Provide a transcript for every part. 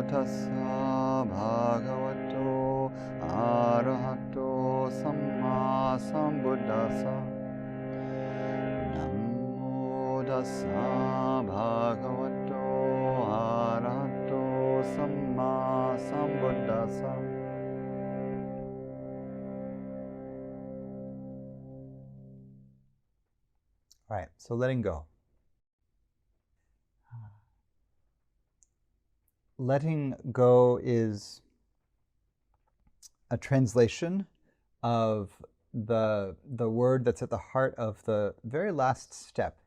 tassa bhagavato arahato samma sambuddhassa. Namo tassa bhagavato arahato samma sambuddhassa. All right, so letting go. Letting go is a translation of the word that's at the heart of the very last step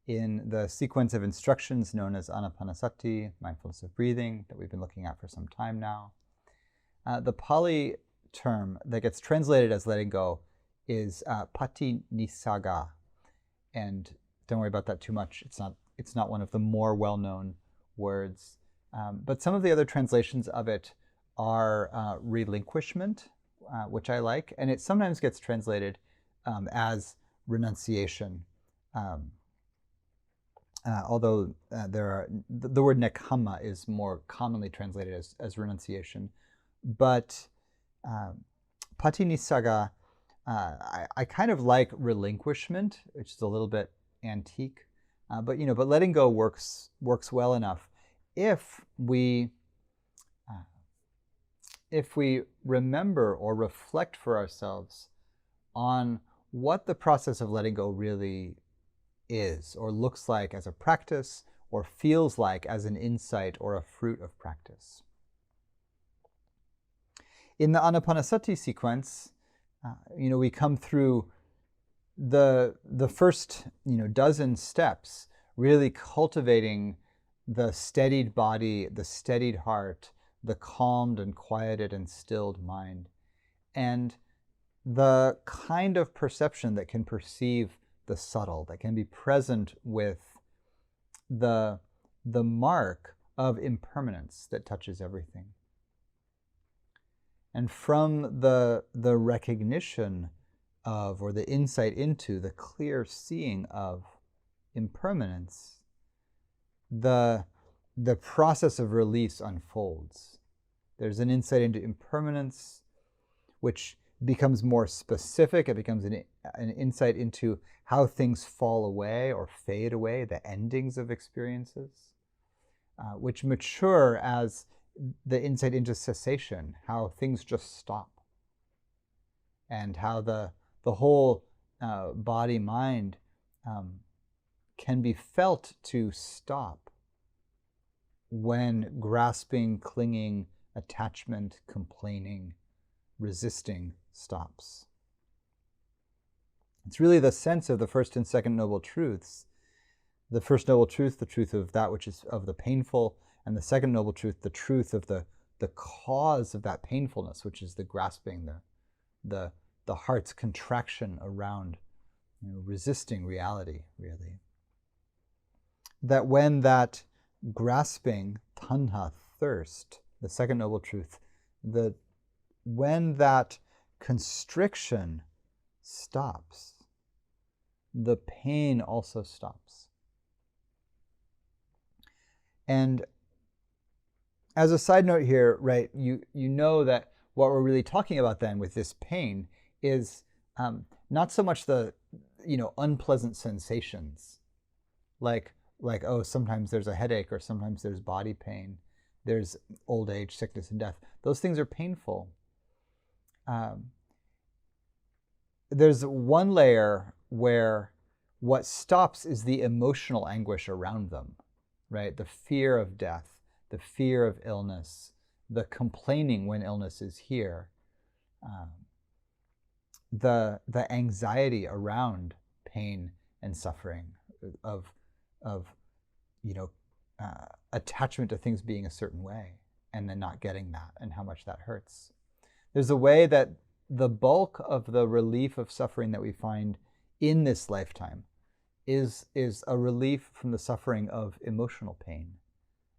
in the sequence of instructions known as Ānāpānasati, mindfulness of breathing, that we've been looking at for some time now. The Pali term that gets translated as letting go is patinissagga. And don't worry about that too much. It's not one of the more well-known words. But some of the other translations of it are relinquishment, which I like, and it sometimes gets translated as renunciation. Although the word nekkhamma is more commonly translated as renunciation. But patinissagga, I kind of like relinquishment, which is a little bit antique, but letting go works well enough if we remember or reflect for ourselves on what the process of letting go really is, or looks like as a practice, or feels like as an insight or a fruit of practice. In the Ānāpānasati sequence, we come through the first dozen steps, really cultivating the steadied body, the steadied heart, the calmed and quieted and stilled mind, and the kind of perception that can perceive the subtle, that can be present with the mark of impermanence that touches everything. And from the recognition of, or the insight into, the clear seeing of impermanence, the process of release unfolds. There's an insight into impermanence, which becomes more specific. It becomes an insight into how things fall away or fade away, the endings of experiences, which mature as the insight into cessation, how things just stop, and how the whole body-mind can be felt to stop when grasping, clinging, attachment, complaining, resisting stops. It's really the sense of the first and second noble truths. The first noble truth, the truth of that which is of the painful, and the second noble truth, the truth of the cause of that painfulness, which is the grasping, the heart's contraction around resisting reality, really. That when that grasping, tanha, thirst, the second noble truth, when that constriction stops, the pain also stops. And as a side note here, right, you know that what we're really talking about then with this pain is not so much the unpleasant sensations, like oh, sometimes there's a headache, or sometimes there's body pain, there's old age, sickness, and death. Those things are painful. There's one layer where what stops is the emotional anguish around them, right? The fear of death, the fear of illness, the complaining when illness is here, the anxiety around pain and suffering, of attachment to things being a certain way and then not getting that, and how much that hurts. There's a way that the bulk of the relief of suffering that we find in this lifetime is a relief from the suffering of emotional pain,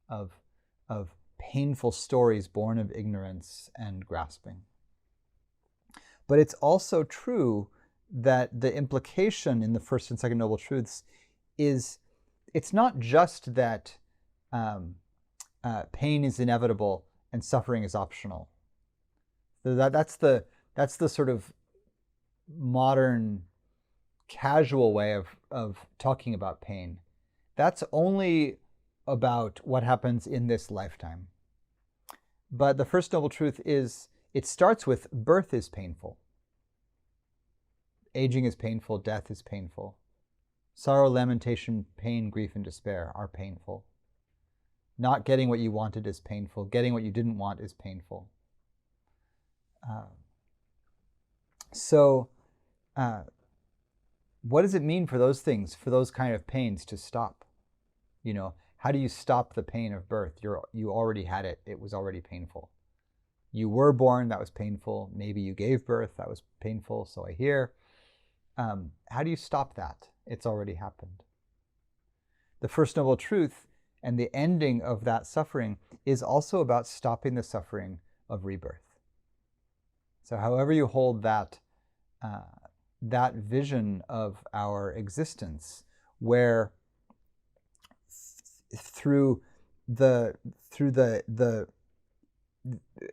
of painful stories born of ignorance and grasping. But it's also true that the implication in the first and second noble truths is, it's not just that pain is inevitable and suffering is optional. So that's the sort of modern casual way of talking about pain. That's only about what happens in this lifetime. But the First Noble Truth is, it starts with birth is painful. Aging is painful, death is painful. Sorrow, lamentation, pain, grief, and despair are painful. Not getting what you wanted is painful. Getting what you didn't want is painful. What does it mean for those things, for those kind of pains to stop? You know, how do you stop the pain of birth? You already had it. It was already painful. You were born, that was painful. Maybe you gave birth, that was painful, so I hear. How do you stop that? It's already happened. The First Noble Truth and the ending of that suffering is also about stopping the suffering of rebirth. So however you hold that vision of our existence, where through the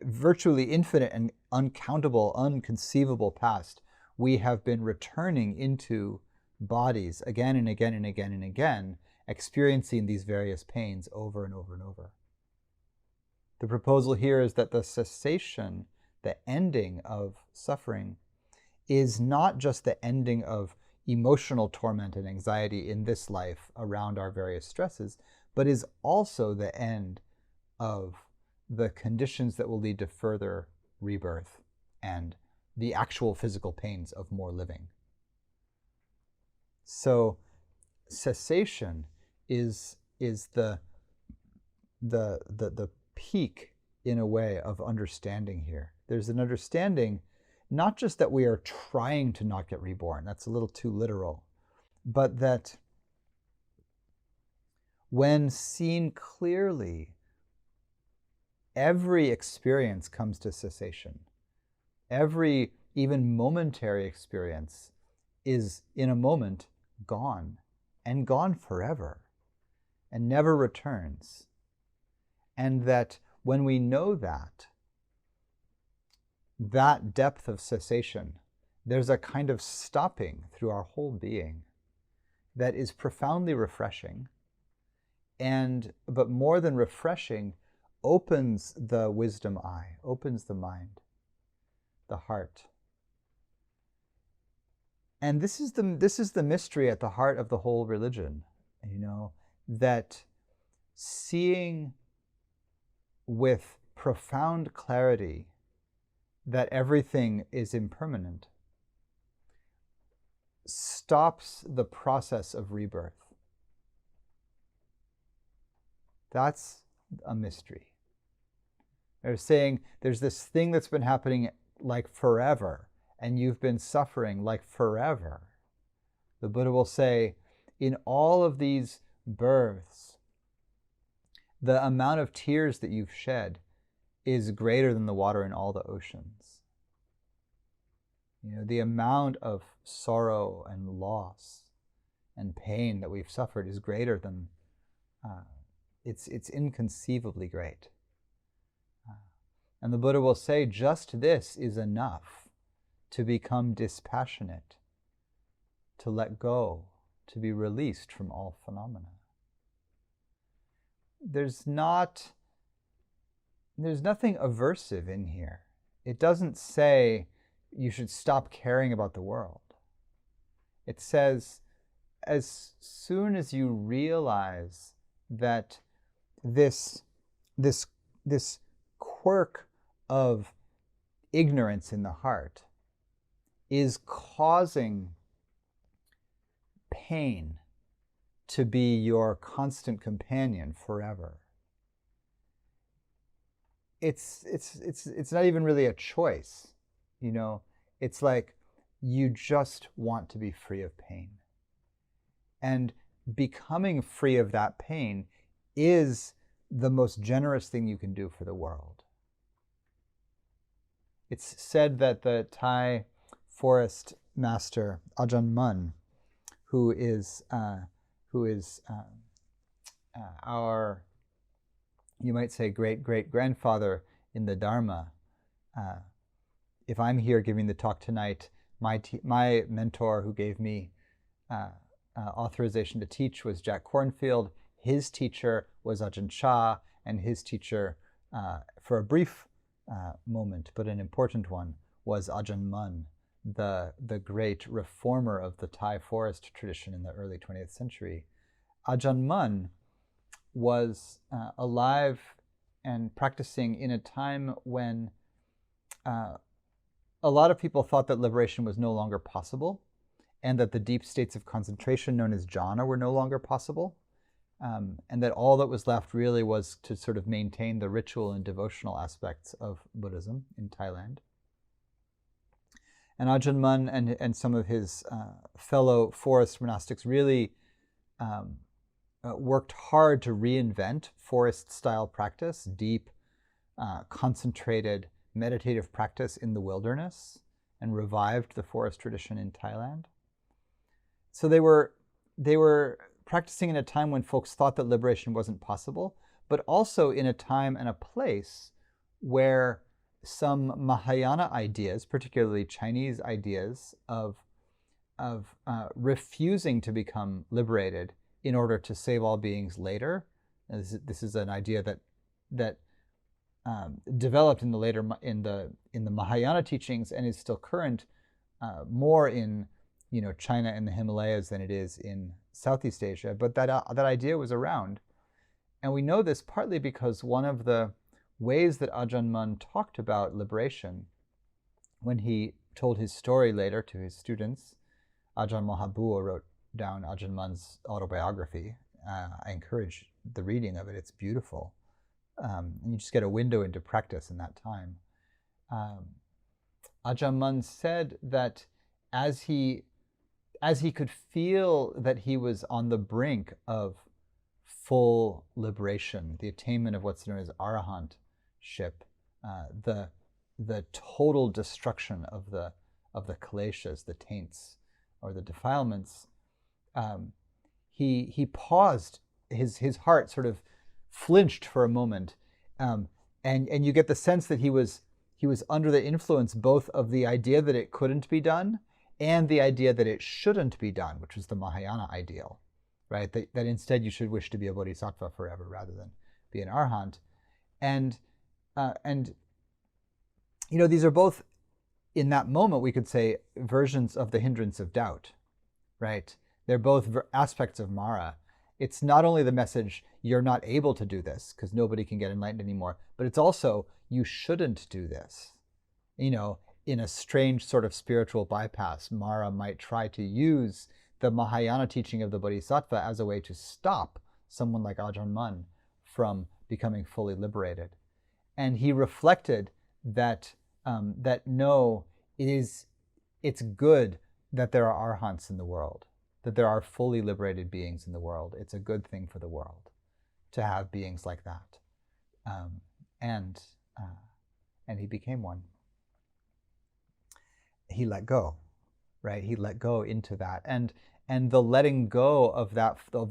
virtually infinite and uncountable, unconceivable past, we have been returning into bodies again and again and again and again, experiencing these various pains over and over and over. The proposal here is that the cessation, the ending of suffering, is not just the ending of emotional torment and anxiety in this life around our various stresses, but is also the end of the conditions that will lead to further rebirth and the actual physical pains of more living. So cessation is the peak, in a way, of understanding here. There's an understanding not just that we are trying to not get reborn, that's a little too literal, but that when seen clearly, every experience comes to cessation. Every, even momentary experience is, in a moment, gone, and gone forever, and never returns. And that when we know that depth of cessation, there's a kind of stopping through our whole being that is profoundly refreshing, but more than refreshing, opens the wisdom eye, opens the mind, the heart. And this is the mystery at the heart of the whole religion, you know, that seeing with profound clarity that everything is impermanent stops the process of rebirth. That's a mystery. They're saying there's this thing that's been happening like forever, and you've been suffering like forever. The Buddha will say, in all of these births, the amount of tears that you've shed is greater than the water in all the oceans. You know, the amount of sorrow and loss and pain that we've suffered is greater than, it's inconceivably great. And the Buddha will say, just this is enough to become dispassionate, to let go, to be released from all phenomena. There's nothing aversive in here. It doesn't say you should stop caring about the world. It says, as soon as you realize that this quirk of ignorance in the heart is causing pain to be your constant companion forever, it's not even really a choice, you know. It's like you just want to be free of pain. And becoming free of that pain is the most generous thing you can do for the world. It's said that the Thai forest master Ajahn Mun, who is our you might say, great-great-grandfather in the Dharma. If I'm here giving the talk tonight, my mentor who gave me authorization to teach was Jack Kornfield. His teacher was Ajahn Chah, and his teacher, for a brief moment, but an important one, was Ajahn Mun, the great reformer of the Thai forest tradition in the early 20th century. Ajahn Mun was alive and practicing in a time when a lot of people thought that liberation was no longer possible, and that the deep states of concentration known as jhana were no longer possible, and that all that was left really was to sort of maintain the ritual and devotional aspects of Buddhism in Thailand. And Ajahn Mun and some of his fellow forest monastics really worked hard to reinvent forest-style practice, deep, concentrated, meditative practice in the wilderness, and revived the forest tradition in Thailand. So they were practicing in a time when folks thought that liberation wasn't possible, but also in a time and a place where some Mahayana ideas, particularly Chinese ideas of refusing to become liberated in order to save all beings later. This is an idea that developed in the Mahayana teachings and is still current more in China and the Himalayas than it is in Southeast Asia. But that idea was around, and we know this partly because one of the ways that Ajahn Mun talked about liberation, when he told his story later to his students, Ajahn Mahabua wrote down Ajahn Mun's autobiography. I encourage the reading of it. It's beautiful. And you just get a window into practice in that time. Ajahn Mun said that as he could feel that he was on the brink of full liberation, the attainment of what's known as arahantship, the total destruction of the kleshas, the taints or the defilements, he paused. His heart sort of flinched for a moment, and you get the sense that he was under the influence both of the idea that it couldn't be done and the idea that it shouldn't be done, which was the Mahayana ideal, right? That instead you should wish to be a bodhisattva forever rather than be an arahant. And these are both, in that moment, we could say, versions of the hindrance of doubt, right? They're both aspects of Mara. It's not only the message, you're not able to do this because nobody can get enlightened anymore, but it's also, you shouldn't do this. In a strange sort of spiritual bypass, Mara might try to use the Mahayana teaching of the Bodhisattva as a way to stop someone like Ajahn Mun from becoming fully liberated. And he reflected that no, it's good that there are arhants in the world, that there are fully liberated beings in the world. It's a good thing for the world to have beings like that. And he became one. He let go, right? He let go into that. And the letting go of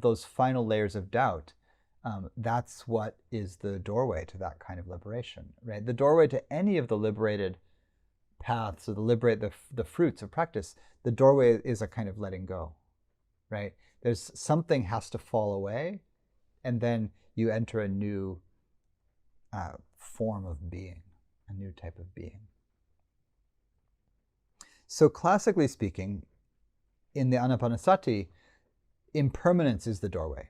those final layers of doubt, that's what is the doorway to that kind of liberation, right? The doorway to any of the liberated paths or the fruits of practice, the doorway is a kind of letting go, right? There's something has to fall away, and then you enter a new form of being, a new type of being. So classically speaking, in the Ānāpānasati, impermanence is the doorway.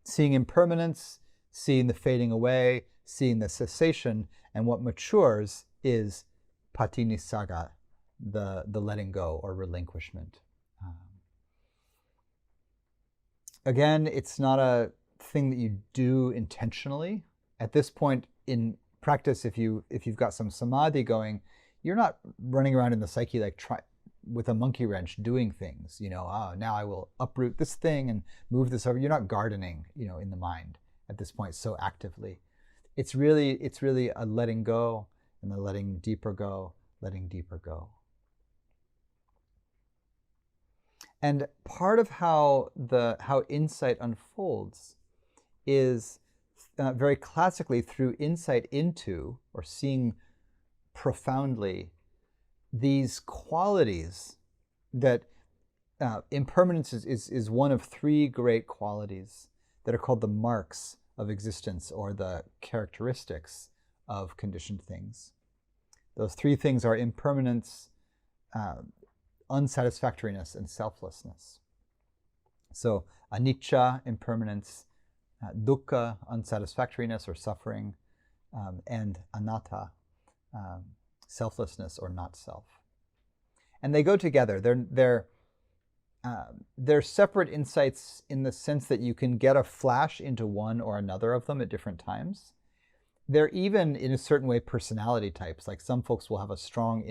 Seeing impermanence, seeing the fading away, seeing the cessation, and what matures is patinissagga, the letting go or relinquishment. Again, it's not a thing that you do intentionally. At this point in practice, if you've got some samadhi going, you're not running around in the psyche like with a monkey wrench doing things. Now I will uproot this thing and move this over. You're not gardening, in the mind at this point so actively. It's really a letting go and the letting deeper go. And part of how insight unfolds is very classically through insight into, or seeing profoundly, these qualities that impermanence is one of three great qualities that are called the marks of existence, or the characteristics of conditioned things. Those three things are impermanence, unsatisfactoriness, and selflessness. So anicca, impermanence, dukkha, unsatisfactoriness or suffering, and anatta, selflessness or not self. And they go together. They're separate insights in the sense that you can get a flash into one or another of them at different times. They're even, in a certain way, personality types. Like some folks will have a strong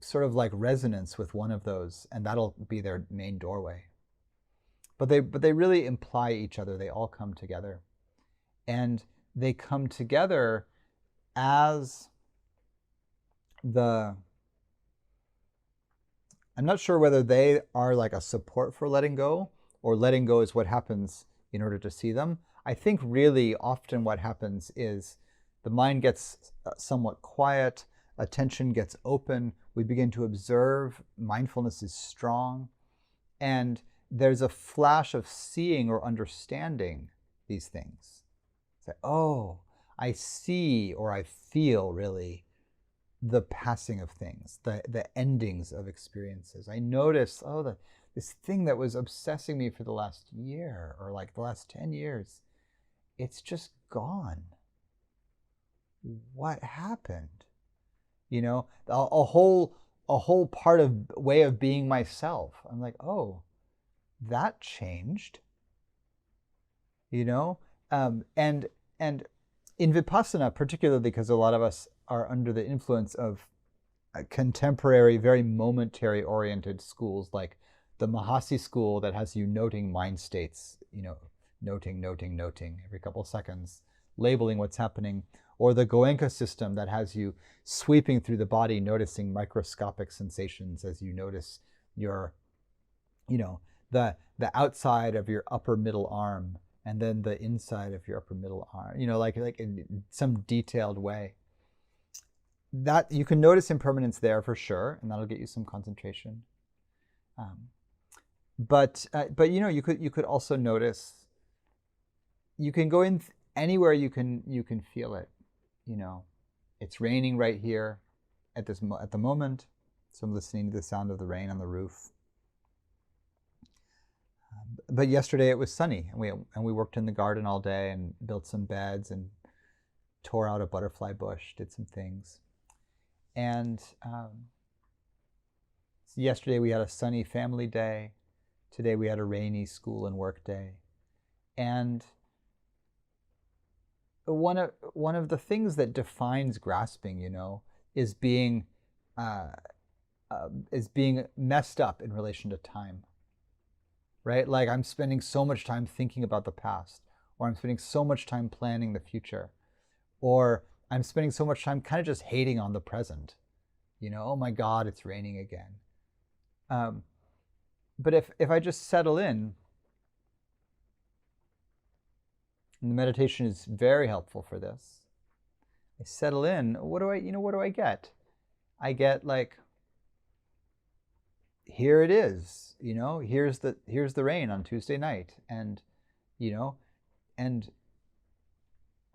sort of like resonance with one of those, and that'll be their main doorway. But they really imply each other. They all come together. And they come together as I'm not sure whether they are like a support for letting go, or letting go is what happens in order to see them. I think really often what happens is the mind gets somewhat quiet, attention gets open, we begin to observe, mindfulness is strong, and there's a flash of seeing or understanding these things. Say, oh, I see or I feel really the passing of things, the endings of experiences. I notice, this thing that was obsessing me for the last year or like the last 10 years, it's just gone. What happened? You know, a whole part of way of being myself. I'm like, oh, that changed. You know, and in Vipassana, particularly because a lot of us are under the influence of contemporary, very momentary oriented schools, like the Mahasi school that has you noting mind states, you know, noting every couple of seconds, labeling what's happening, or the Goenka system that has you sweeping through the body, noticing microscopic sensations as you notice your, you know, the outside of your upper middle arm, and then the inside of your upper middle arm, you know, like in some detailed way. That you can notice impermanence there for sure, and that'll get you some concentration. But you know, you could also notice. You can go in anywhere you can feel it. You know, it's raining right here at the moment, so I'm listening to the sound of the rain on the roof. But yesterday it was sunny, and we worked in the garden all day and built some beds and tore out a butterfly bush, did some things. And so yesterday we had a sunny family day. Today we had a rainy school and work day. And one of the things that defines grasping, you know, is being messed up in relation to time. Right? Like I'm spending so much time thinking about the past, or I'm spending so much time planning the future, or I'm spending so much time kind of just hating on the present. You know, oh my God, it's raining again. But if I just settle in, and the meditation is very helpful for this. I settle in, what do I get? I get like, here it is, you know, here's the rain on Tuesday night, and you know, and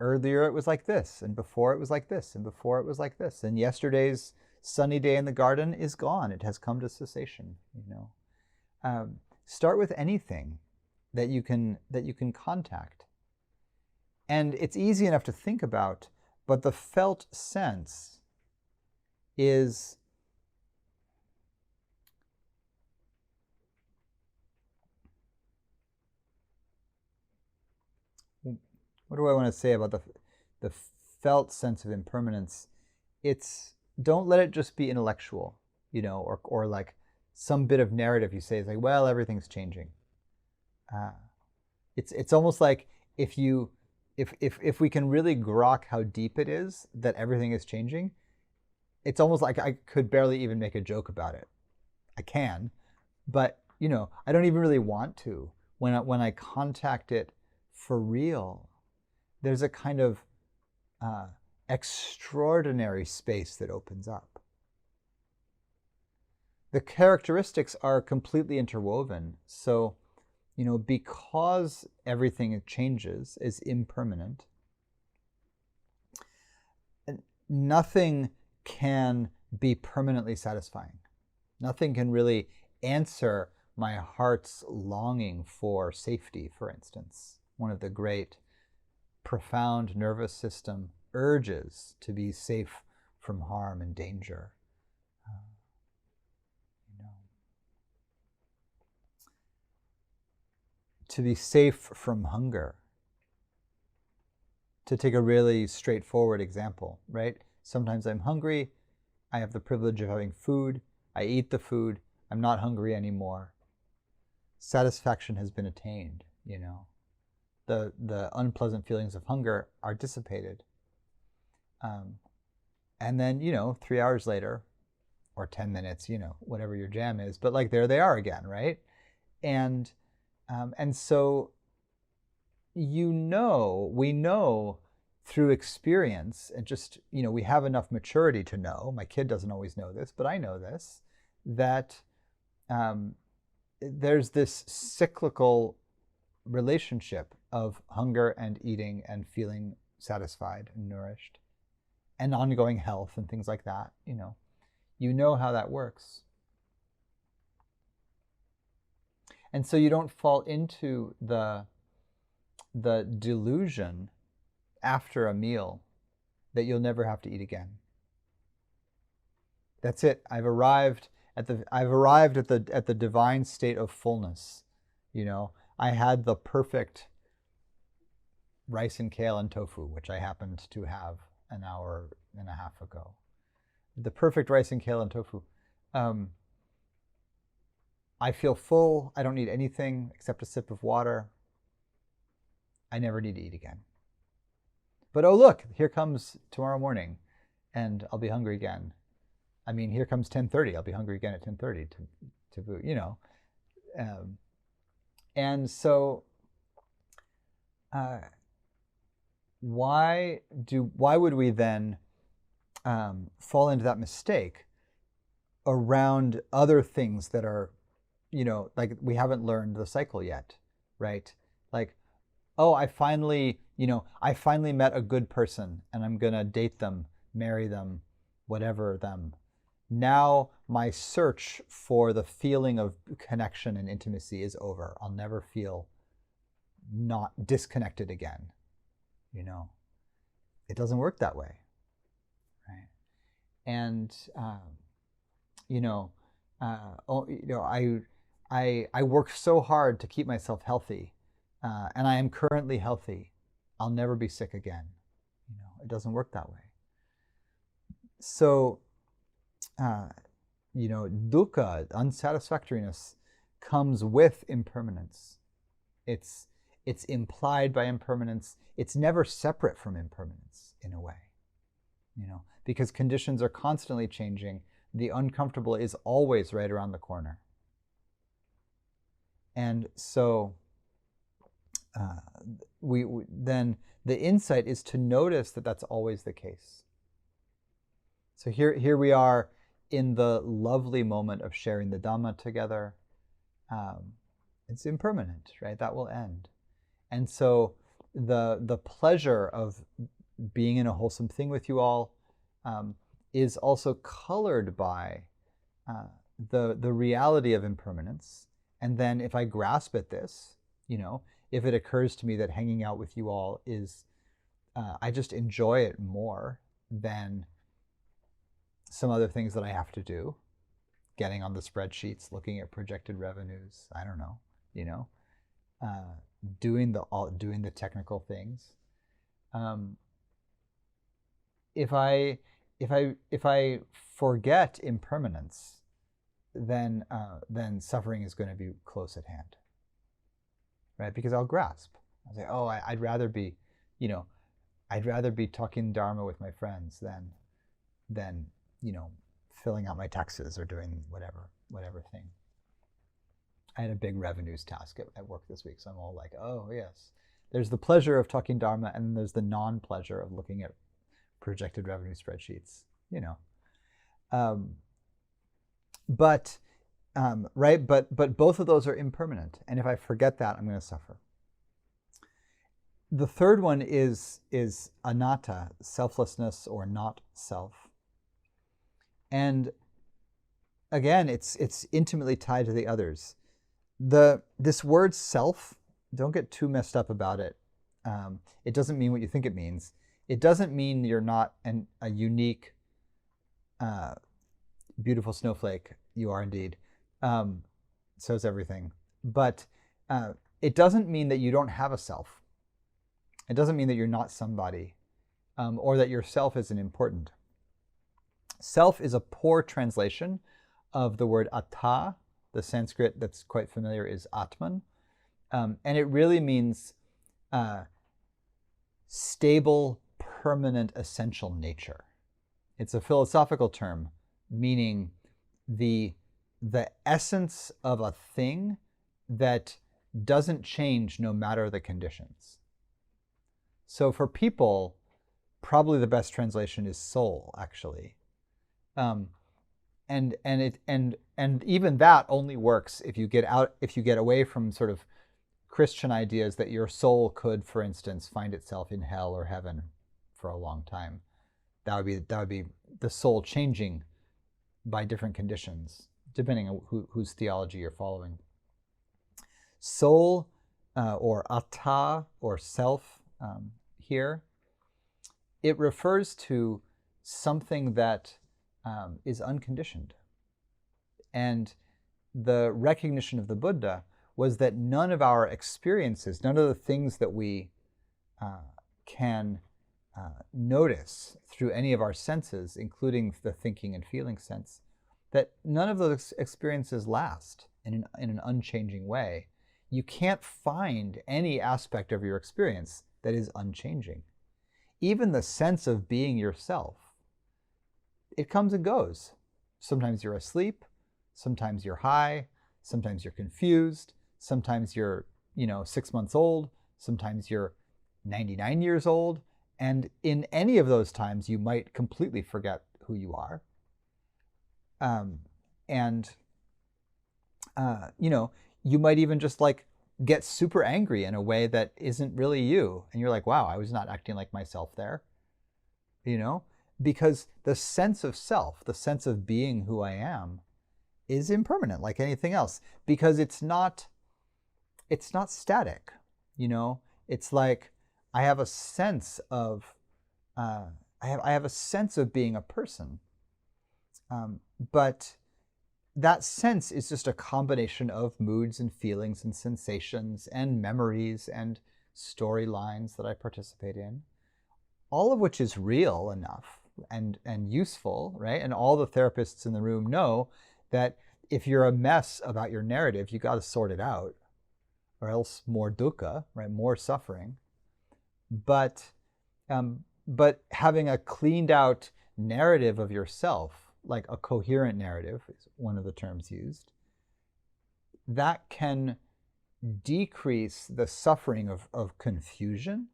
earlier it was like this, and before it was like this, and before it was like this, and yesterday's sunny day in the garden is gone. It has come to cessation. You know, start with anything that you can contact, and it's easy enough to think about, but the felt sense is what do I want to say about the felt sense of impermanence? It's, don't let it just be intellectual, you know, or like some bit of narrative you say is like, well, everything's changing. It's almost like if we can really grok how deep it is that everything is changing, it's almost like I could barely even make a joke about it. I can, but you know, I don't even really want to. When I contact it for real, there's a kind of extraordinary space that opens up. The characteristics are completely interwoven. So, because everything changes, is impermanent, nothing can be permanently satisfying. Nothing can really answer my heart's longing for safety, for instance. One of the great, profound nervous system urges to be safe from harm and danger. To be safe from hunger. To take a really straightforward example, right? Sometimes I'm hungry, I have the privilege of having food, I eat the food, I'm not hungry anymore. Satisfaction has been attained, The unpleasant feelings of hunger are dissipated. And then, 3 hours later, or 10 minutes, whatever your jam is, but like there they are again, right? And so, we know through experience, and just, we have enough maturity to know, my kid doesn't always know this, but I know this, that there's this cyclical relationship of hunger and eating and feeling satisfied and nourished and ongoing health and things like that. You know how that works. And so you don't fall into the delusion after a meal that you'll never have to eat again. That's it. I've arrived at the divine state of fullness. I had the perfect rice and kale and tofu, which I happened to have an hour and a half ago. The perfect rice and kale and tofu. I feel full. I don't need anything except a sip of water. I never need to eat again. But oh look, here comes tomorrow morning, and I'll be hungry again. I mean, here comes 10:30. I'll be hungry again at 10:30 to food, And so, why would we then fall into that mistake around other things that are, like we haven't learned the cycle yet, right? Like, oh, I finally met a good person and I'm gonna date them, marry them, whatever them. Now my search for the feeling of connection and intimacy is over. I'll never feel not disconnected again. It doesn't work that way, right? And I work so hard to keep myself healthy, and I am currently healthy. I'll never be sick again. It doesn't work that way. So, dukkha, unsatisfactoriness, comes with impermanence. It's implied by impermanence. It's never separate from impermanence in a way, because conditions are constantly changing. The uncomfortable is always right around the corner. And so then the insight is to notice that that's always the case. So here we are in the lovely moment of sharing the Dhamma together. It's impermanent, right? That will end. And so the pleasure of being in a wholesome thing with you all is also colored by the reality of impermanence. And then if I grasp at this, if it occurs to me that hanging out with you all is, I just enjoy it more than some other things that I have to do, getting on the spreadsheets, looking at projected revenues, I don't know, doing the technical things. If I forget impermanence, then suffering is going to be close at hand, right? Because I'll grasp. I'll say, oh, I'd rather be talking Dharma with my friends than filling out my taxes or doing whatever thing. I had a big revenues task at work this week, so I'm all like, oh yes, There's the pleasure of talking Dharma, and then there's the non-pleasure of looking at projected revenue spreadsheets, right? But both of those are impermanent. And if I forget that, I'm going to suffer. The third one is anatta, selflessness or not self. And again, it's intimately tied to the others. This word self, don't get too messed up about it. It doesn't mean what you think it means. It doesn't mean you're not a unique, beautiful snowflake. You are indeed. So is everything. But it doesn't mean that you don't have a self. It doesn't mean that you're not somebody, or that your self isn't important. Self is a poor translation of the word atta. The Sanskrit that's quite familiar is atman. And it really means stable, permanent, essential nature. It's a philosophical term meaning the essence of a thing that doesn't change no matter the conditions. So for people, probably the best translation is soul, actually. And even that only works if you get away from sort of Christian ideas that your soul could, for instance, find itself in hell or heaven for a long time. That would be the soul changing by different conditions, depending on whose theology you're following. Soul or atta or self here, it refers to something that is unconditioned. And the recognition of the Buddha was that none of our experiences, none of the things that we can notice through any of our senses, including the thinking and feeling sense, that none of those experiences last in an unchanging way. You can't find any aspect of your experience that is unchanging. Even the sense of being yourself, it comes and goes. Sometimes you're asleep, sometimes you're high, sometimes you're confused, sometimes you're 6 months old, sometimes you're 99 years old, and in any of those times you might completely forget who you are. You might even just get super angry in a way that isn't really you, and you're like, wow, I was not acting like myself there, because the sense of self, the sense of being who I am, is impermanent like anything else, because it's not static. It's like I have a sense of I have a sense of being a person, but that sense is just a combination of moods and feelings and sensations and memories and storylines that I participate in, all of which is real enough and useful, right? And all the therapists in the room know that if you're a mess about your narrative, you got to sort it out, or else more dukkha, right? More suffering. But having a cleaned out narrative of yourself, like a coherent narrative is one of the terms used, that can decrease the suffering of confusion,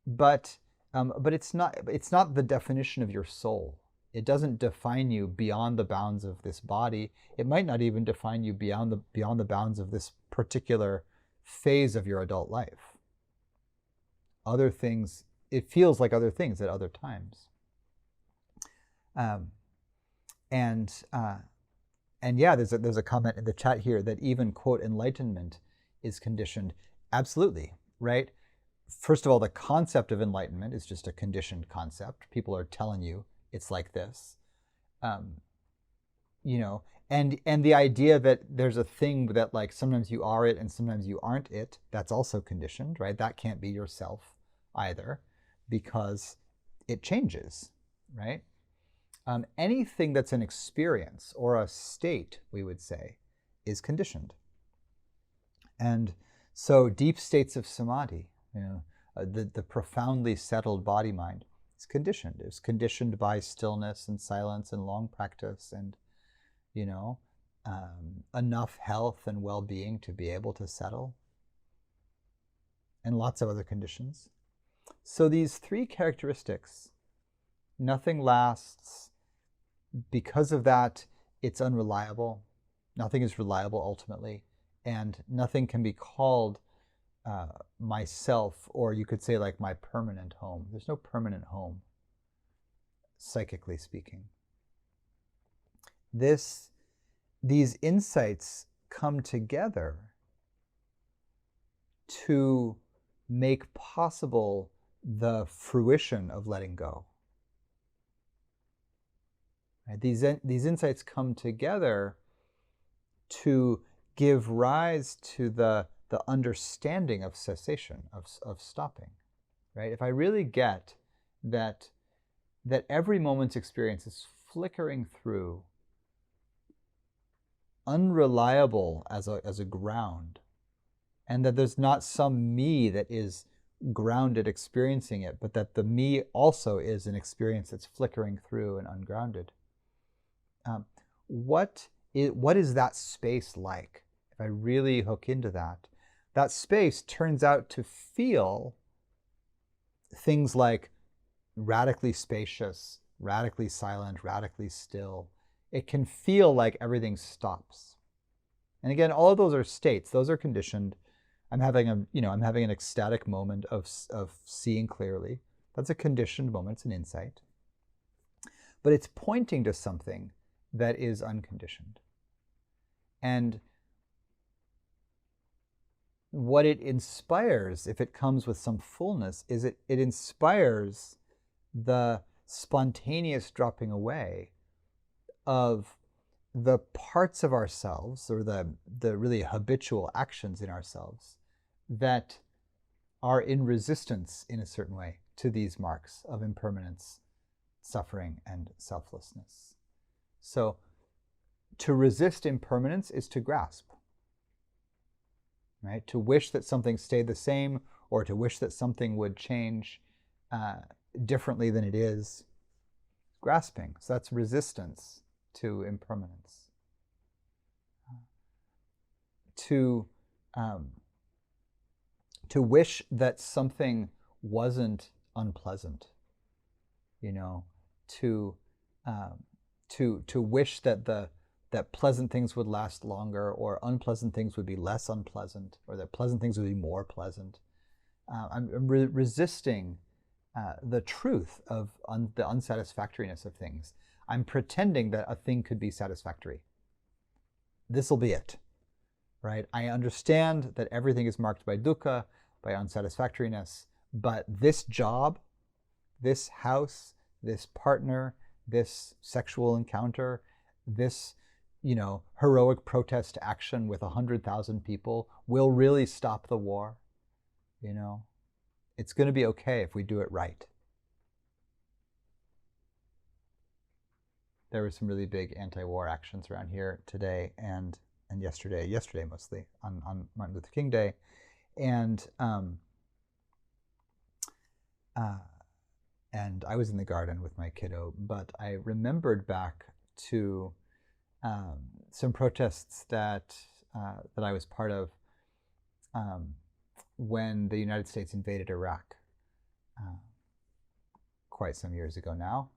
but it's not the definition of your soul. It doesn't define you beyond the bounds of this body. It might not even define you beyond the bounds of this particular phase of your adult life. Other things, it feels like other things at other times. And yeah, there's a comment in the chat here that even, quote, enlightenment is conditioned. Absolutely, right? First of all, the concept of enlightenment is just a conditioned concept. People are telling you it's like this, and the idea that there's a thing that sometimes you are it and sometimes you aren't it, that's also conditioned, right? That can't be yourself either, because it changes, right? Anything that's an experience or a state, we would say, is conditioned. And so deep states of samadhi, the profoundly settled body-mind, is conditioned. It's conditioned by stillness and silence and long practice and, enough health and well-being to be able to settle. and lots of other conditions. So these three characteristics, nothing lasts. Because of that, it's unreliable. Nothing is reliable ultimately, and nothing can be called myself, or you could say like my permanent home. There's no permanent home, psychically speaking. These insights come together to make possible the fruition of letting go. Right? These insights come together to give rise to the understanding of cessation, of stopping. Right? If I really get that every moment's experience is flickering through, unreliable as a ground, and that there's not some me that is grounded experiencing it, but that the me also is an experience that's flickering through and ungrounded. What is that space like? If I really hook into that, that space turns out to feel things like radically spacious, radically silent, radically still. It can feel like everything stops. And again, all of those are states. Those are conditioned. I'm having an ecstatic moment of seeing clearly. That's a conditioned moment. It's an insight. But it's pointing to something that is unconditioned. And what it inspires, if it comes with some fullness, is it inspires the spontaneous dropping away of the parts of ourselves, or the really habitual actions in ourselves that are in resistance in a certain way to these marks of impermanence, suffering, and selflessness. So to resist impermanence is to grasp, right? To wish that something stayed the same, or to wish that something would change differently than it is, grasping. So that's resistance to impermanence. To wish that something wasn't unpleasant, to wish that that pleasant things would last longer, or unpleasant things would be less unpleasant, or that pleasant things would be more pleasant. I'm resisting the truth of the unsatisfactoriness of things. I'm pretending that a thing could be satisfactory. This will be it, right? I understand that everything is marked by dukkha, by unsatisfactoriness, but this job, this house, this partner, this sexual encounter, this heroic protest action with 100,000 people will really stop the war. It's going to be okay if we do it right. There were some really big anti-war actions around here today and yesterday mostly, on Martin Luther King Day. And I was in the garden with my kiddo, but I remembered back to some protests that I was part of when the United States invaded Iraq quite some years ago now.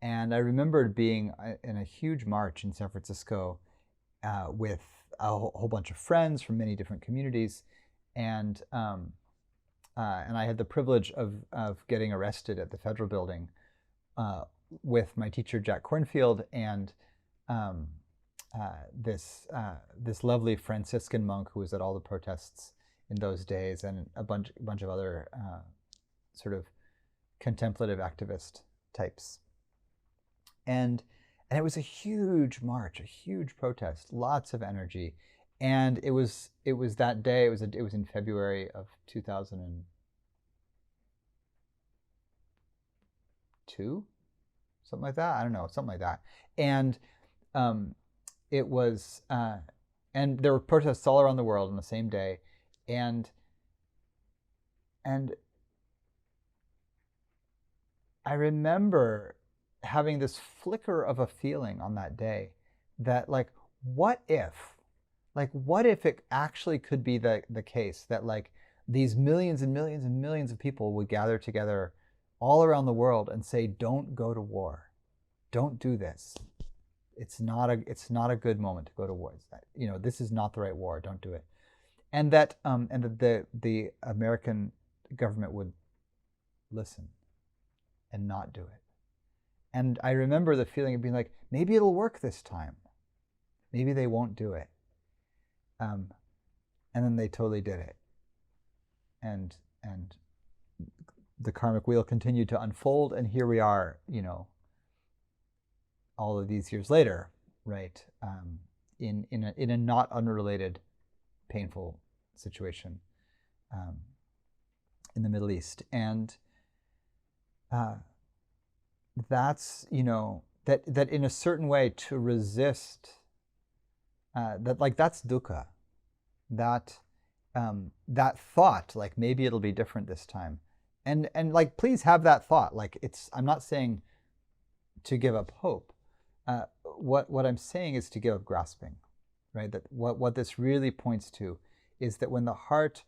And I remembered being in a huge march in San Francisco with a whole bunch of friends from many different communities, and I had the privilege of getting arrested at the Federal Building with my teacher Jack Cornfield and this lovely Franciscan monk who was at all the protests in those days, and a bunch of other sort of contemplative activist types. And it was a huge march, a huge protest, lots of energy. And it was that day, it was in February of 2002, something like that. I don't know, something like that. And it was, and there were protests all around the world on the same day. And I remember having this flicker of a feeling on that day that, what if it actually could be the case that these millions and millions and millions of people would gather together all around the world and say, don't go to war. Don't do this. It's not a good moment to go to war. This is not the right war. Don't do it. And that the American government would listen and not do it. And I remember the feeling of being like, maybe it'll work this time. Maybe they won't do it. And then they totally did it. And the karmic wheel continued to unfold, and here we are, all of these years later, right? In a not unrelated, painful situation in the Middle East, and that's that in a certain way to resist that's dukkha, that thought, like maybe it'll be different this time, and like please have that thought. Like I'm not saying to give up hope. What I'm saying is to give up grasping, right? That what this really points to is that when the heart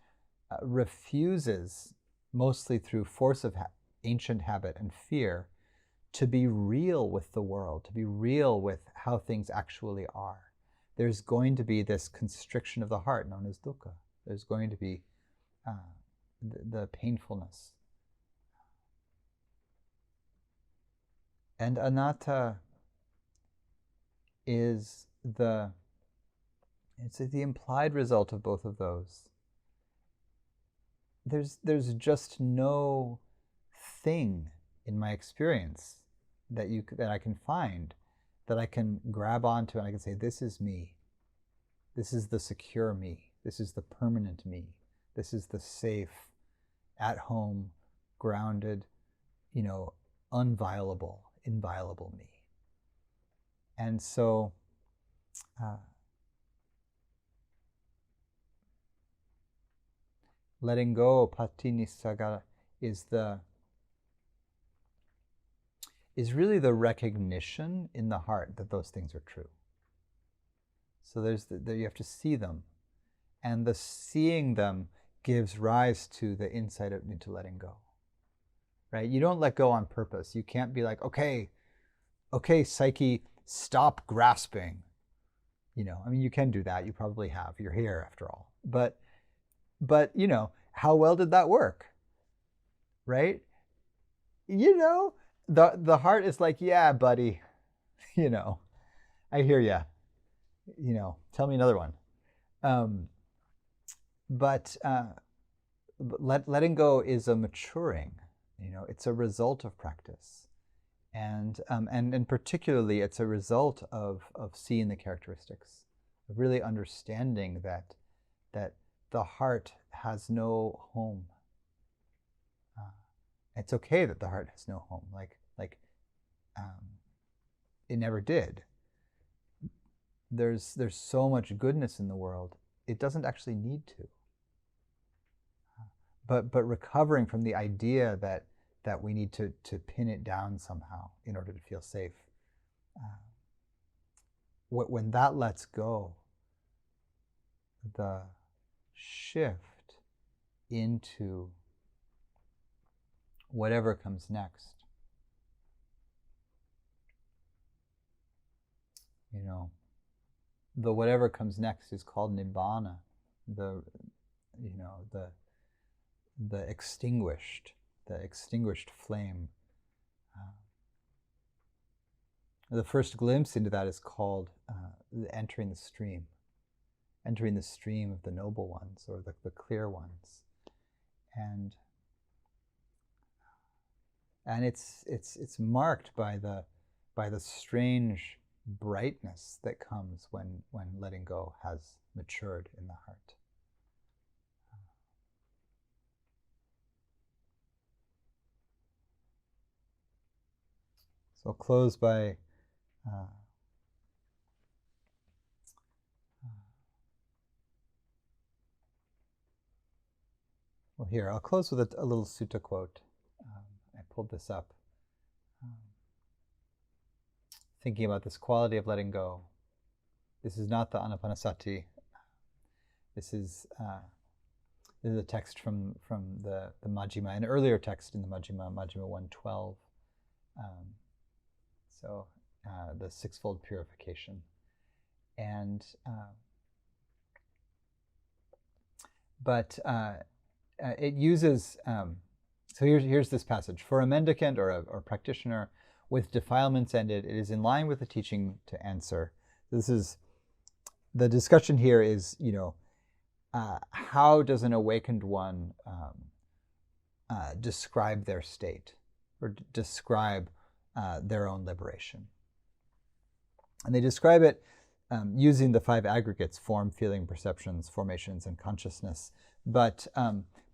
refuses, mostly through force of ancient habit and fear, to be real with the world, to be real with how things actually are, there's going to be this constriction of the heart known as dukkha. There's going to be the painfulness. And anatta is the implied result of both of those. There's just no thing in my experience that I can find, that I can grab onto and I can say, this is me. This is the secure me. This is the permanent me. This is the safe, at home, grounded, inviolable me. And so letting go, patinissagara, is really the recognition in the heart that those things are true. So you have to see them, and the seeing them gives rise to the insight into letting go. Right? You don't let go on purpose. You can't be like, okay, psyche, stop grasping. You can do that. You probably have. You're here after all. But how well did that work? Right? The heart is like, yeah, buddy, I hear ya. Tell me another one. But letting go is a maturing. It's a result of practice, and particularly it's a result of seeing the characteristics, of really understanding that the heart has no home. It's okay that the heart has no home. It never did. There's so much goodness in the world. It doesn't actually need to. But recovering from the idea that we need to pin it down somehow in order to feel safe. When that lets go, the shift into whatever comes next. The whatever comes next is called nibbana, the extinguished flame. The first glimpse into that is called entering the stream of the noble ones, or the clear ones, and it's marked by the strange brightness that comes when letting go has matured in the heart. So I'll close by I'll close with a little sutta quote. I pulled this up. Thinking about this quality of letting go. This is not the Ānāpānasati. This This is a text from the Majjhima, an earlier text in the Majjhima 112. The sixfold purification. And it uses, so here's this passage. For a mendicant or a practitioner with defilements ended, it is in line with the teaching to answer. This is, the discussion here is, how does an awakened one describe their state or describe their own liberation? And they describe it using the 5 aggregates: form, feeling, perceptions, formations, and consciousness. But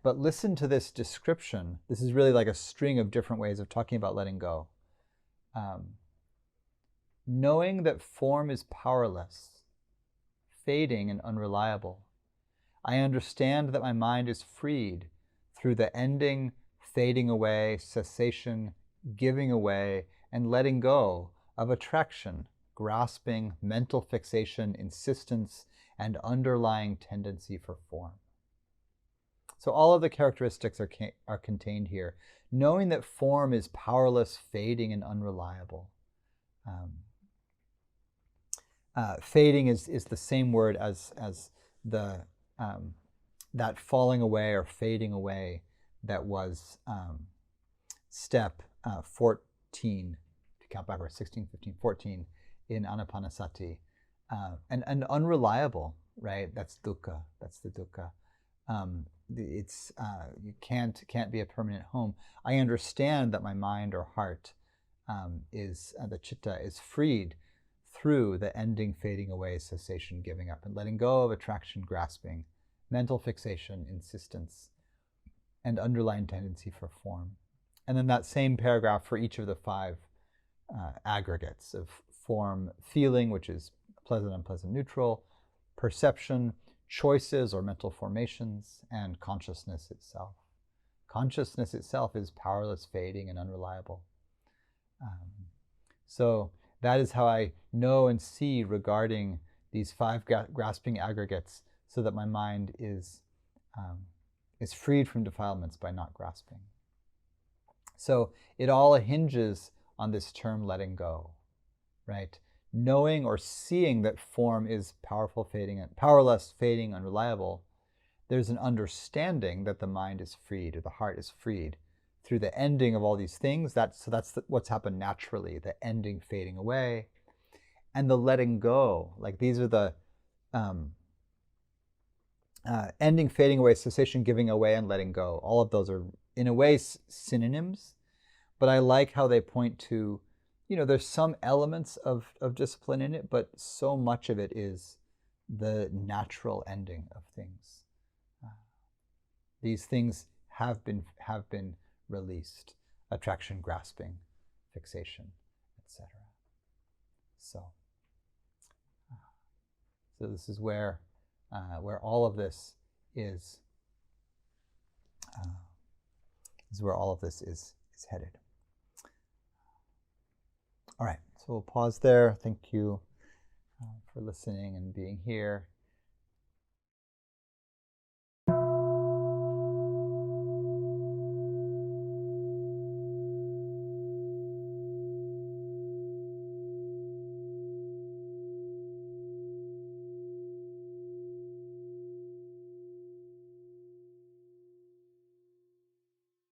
listen to this description. This is really like a string of different ways of talking about letting go. Knowing that form is powerless, fading, and unreliable, I understand that my mind is freed through the ending, fading away, cessation, giving away, and letting go of attraction, grasping, mental fixation, insistence, and underlying tendency for form. So all of the characteristics are contained here. Knowing that form is powerless, fading, and unreliable. Fading is the same word as the that falling away or fading away that was step 14, to count backwards, 16, 15, 14 in Ānāpānasati. And unreliable, right? That's dukkha. That's the dukkha. It's you can't be a permanent home. I understand that my mind or heart is the citta is freed through the ending, fading away, cessation, giving up, and letting go of attraction, grasping, mental fixation, insistence, and underlying tendency for form. And then that same paragraph for each of the 5 aggregates of form: feeling, which is pleasant, unpleasant, neutral; perception, choices or mental formations; and consciousness itself. Consciousness itself is powerless, fading, and unreliable. So that is how I know and see regarding these 5 grasping aggregates, so that my mind is freed from defilements by not grasping. So it all hinges on this term letting go, right? Knowing or seeing that form is powerful, fading, and powerless, fading, unreliable. There's an understanding that the mind is freed, or the heart is freed, through the ending of all these things. That's what's happened naturally, the ending, fading away, and the letting go. Like these are the ending, fading away, cessation, giving away, and letting go. All of those are, in a way, synonyms, but I like how they point to, there's some elements of discipline in it, but so much of it is the natural ending of things. These things have been released: attraction, grasping, fixation, etc. So this is where all of this is. This is where all of this is headed. All right, so we'll pause there. Thank you for listening and being here.